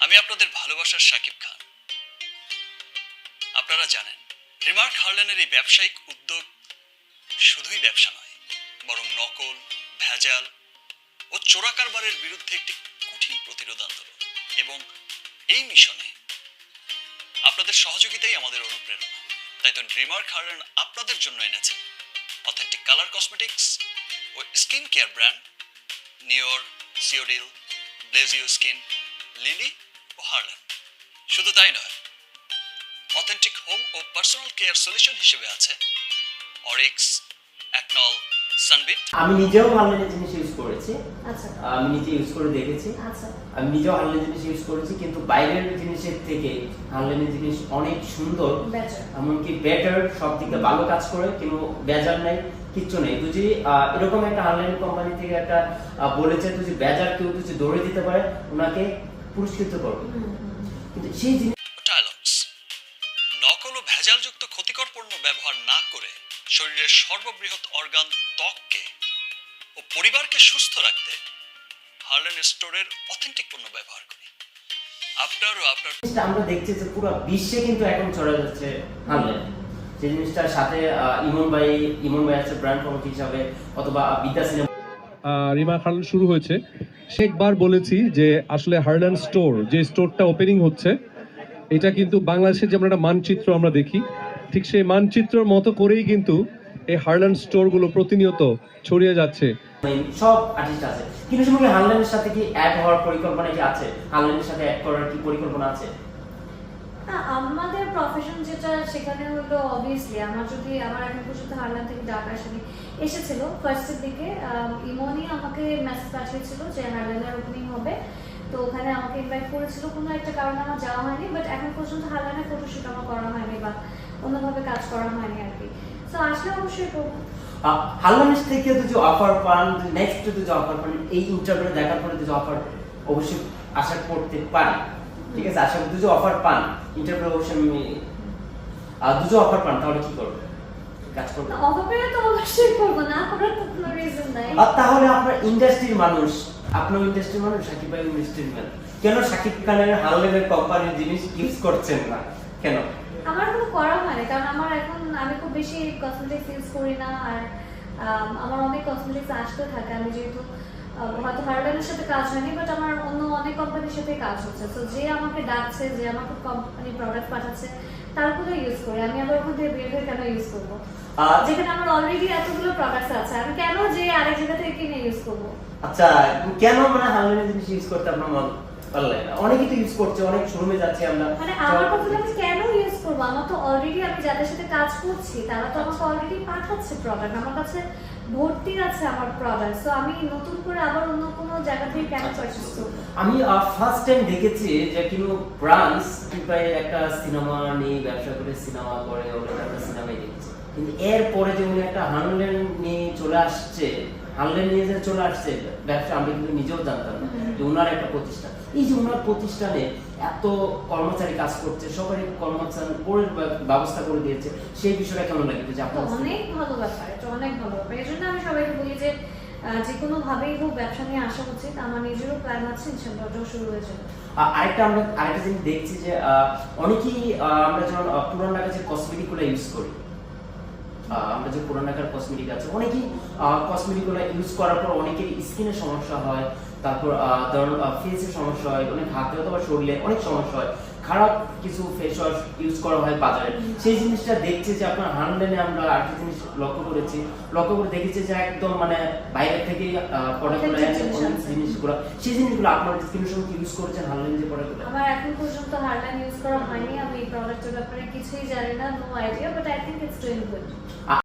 আমি আপনাদের ভালোবাসার শাকিব খান। আপনারা জানেন রিমার্ক হার্লেনের এই ব্যবসায়িক উদ্যোগ শুধুই ব্যবসা নয়, বরং নকল, ভেজাল ও চোরা কারবারের বিরুদ্ধে একটি কঠিন প্রতিরোধ আন্দোলন। এবং এই মিশনে আপনাদের সহযোগিতাই আমাদের অনুপ্রেরণা। তাই তো রিমার্ক হার্লেন আপনাদের জন্য এনেছে অথেন্টিক কালার কসমেটিক্স ও স্কিন কেয়ার ব্র্যান্ড নিওর, সিওডিল, ব্লেজিও স্কিন, লিলি ও হার্লেন। শুধু তাই নয়, অথেন্টিক হোম ও পার্সোনাল কেয়ার সলিউশন হিসেবে আছে অরিক্স, অ্যাকনল, সানবিট। আমি নিজেও হার্লেনের জিনিস ইউজ করেছি। আচ্ছা, আমি নিজে ইউজ করে দেখেছি। আচ্ছা, আমি নিজেও হার্লেনের জিনিস ইউজ করেছি, কিন্তু বাইরের জিনিসের থেকে হার্লেনের জিনিস অনেক সুন্দর, এমনকি বেটার, সব দিকে ভালো কাজ করে, কিন্তু বেজার নাই, কিচ্ছু নেই। তুই যদি এরকম একটা হার্লেন কোম্পানি থেকে একটা বলেছে তুই বেজার কেউ তুই দৌড়ে দিতে পারে, ওনাকে পুরস্কৃত করবে। কিন্তু সেই জিনিস নকল ও ভেজালযুক্ত ক্ষতিকর পণ্য ব্যবহার না করে শরীরের সর্ববৃহৎ অর্গান ত্বককে ও পরিবারকে সুস্থ রাখতে হার্লেন স্টোরের অথেন্টিক পণ্য ব্যবহার করি। আপনারও আপনার আমরা দেখছি যে পুরো বিশ্বে কিন্তু এখন ছড়িয়ে যাচ্ছে হার্লেন। যে জিনিসটার সাথে ইমন ভাই আছে ব্র্যান্ড প্রমোট হিসাবে, অথবা বিদ্যা সিনেমা রিমার্ক হার্লেন শুরু হয়েছে। শেষবার বলেছি যে আসলে হার্লেন স্টোর, যে স্টোরটা ওপেনিং হচ্ছে, এটা কিন্তু বাংলাদেশের যেমন একটা মানচিত্র আমরা দেখি, ঠিক সেই মানচিত্রের মতো করেই কিন্তু এই হার্লেন স্টোরগুলো প্রতিনিয়ত ছড়িয়ে যাচ্ছে। সব আর্টিস্ট আছে, কিন্তু সময় হার্লেনের সাথে কি অ্যাড হওয়ার পরিকল্পনা কি আছে? হার্লেনের সাথে অ্যাড করার কি পরিকল্পনা আছে? আমাদের প্রফেশন যেটা, সেখানে হলো অবভিয়াসলি আমার এখন পর্যন্ত হার্লেন থেকে ডাক আসেনি। এসেছিল ফার্স্টের দিকে, ইমনই আমাকে মেসেজ পাঠিয়েছিল যে হার্লেনের ওপেনিং হবে, তো ওখানে আমাকে ইনভাইট করেছিল। কোনো একটা কারণে আমার যাওয়া হয়নি, বাট এখন পর্যন্ত হার্লেনের ফটোশুট আমার করা হয়নি বা অন্যভাবে কাজ করা হয়নি আর কি। তো আসলে অবশ্যই করবো। হার্লেনের থেকে যদি অফার পান, নেক্সট যদি অফার পান, এই ইন্টারভিউ দেখার পরে যদি অফার অবশ্যই আশা করতে পারি, ঠিক আছে? আশা করি যদি অফার পান, ইন্টারভিউ অবশ্যই যদি অফার পান, তাহলে কি করবে? কাজ করবে? অফার পেলে তো অবশ্যই করবো, না করার তো কোনো রিজন নাই। আর তাহলে আপনার ইন্ডাস্ট্রির মানুষ, আপনার ইন্ডাস্ট্রির মানুষ, সাকিব ভাই ইন্ডাস্ট্রির মানুষ, কেন সাকিব খানের হার্লেনের কোম্পানির জিনিস ইউজ করছেন না কেন? আমার কোনো করা হয়নি, কারণ আমি খুব বেশি কসমেটিক্স ইউজ করি না। আর আমার অনেক কসমেটিক্স আসতে থাকে। আমি যেহেতু হয়তো হার্লেনের সাথে কাজ হয়নি, বাট আমার অন্য অনেক কোম্পানির সাথে কাজ হচ্ছে। তো যে আমাকে ডাকছে, যে আমাকে কোম্পানি প্রোডাক্ট পাঠাচ্ছে, তারগুলো ইউজ করি। আমি আবার ওখান থেকে বের হয়ে কেন ইউজ করবো, যেখানে আমার অলরেডি এতগুলো প্রোডাক্টস আছে? আমি কেন যে আরেক জায়গা থেকে কিনে ইউজ করবো? আচ্ছা, কেন হার্লেনের জিনিস ইউজ করতে আপনার মন পারলে না? অনেকেই তো ইউজ করছে, অনেক শোরুমে যাচ্ছে আমরা। আমার কথা, আমি কেন ইউজ করবো? আমার তো অলরেডি, আমি যাদের সাথে কাজ করছি তারা তো আমাকে অলরেডি পাঠাচ্ছে প্রোডাক্ট, আমার কাছে ভর্তি আছে আমার প্রোডাক্ট। সো আমি নতুন করে আবার অন্য কোনো জায়গা থেকে কেন পারচেজ করব? আমি ফার্স্ট টাইম দেখেছি যে কিন্তু ব্রান্ডস প্রায় একটা সিনেমা নিয়ে ব্যবসা করে, সিনেমা করে, ওটা একটা সিনেমাই দেখছি। কিন্তু এরপরে যে উনি একটা হার্লেন নিয়ে চলে আসছে, হার্লেন নিয়ে যে চলে আসছে ব্যবসা, আমি কিন্তু নিজেও জানতাম না যে ওনার একটা প্রতিষ্ঠান। এই যে ওনার প্রতিষ্ঠানে এত কর্মচারী কাজ করছে, সবারই কর্মচারী করে ব্যবস্থা করে দিয়েছে, সেই বিষয়টা কেমন লাগে? যে আপনার অনেক ভালো ব্যাপার, এটা অনেক ভালো ব্যাপার। এই জন্য আমি সবাইকে বলি যে কোনো ভাবেই হোক ব্যবসা নিয়ে আসা উচিত। আমার নিজেরও প্ল্যান আছে, ইনশাআল্লাহ ওটাও শুরু হয়ে যাবে। আরেকটা জিনিস দেখছি যে অনেকেই আমরা যখন পুরান ঢাকার যে কসমেটিকগুলো ইউজ করি, আমরা যে পুরান ঢাকার কসমেটিক আছে, অনেকেই কসমেটিকগুলো ইউজ করার পর অনেকের স্কিনের সমস্যা হয়, তারপর ধরুন ফেসের সমস্যা হয়, অনেক হাতে অথবা শরীরে অনেক সমস্যা হয়, খারাপ কিছু ফেস ওয়াশ ইউজ করা হয় বাজারে। সেই জিনিসটা দেখছি যে আপনার হার্লেনে আমরা আরেকটা জিনিস লক্ষ্য করে দেখেছি যে একদম বাইরে থেকে জিনিসগুলো, সেই জিনিসগুলো আপনার স্কিনের সঙ্গে ইউজ করেছেন হার্লেন যে প্রোডাক্টগুলো? আমার এখন পর্যন্ত হার্লেন ইউজ করা হয়নি, আমি এই প্রোডাক্টের ব্যাপারে কিছুই জানি না, no idea, but I think it's doing good.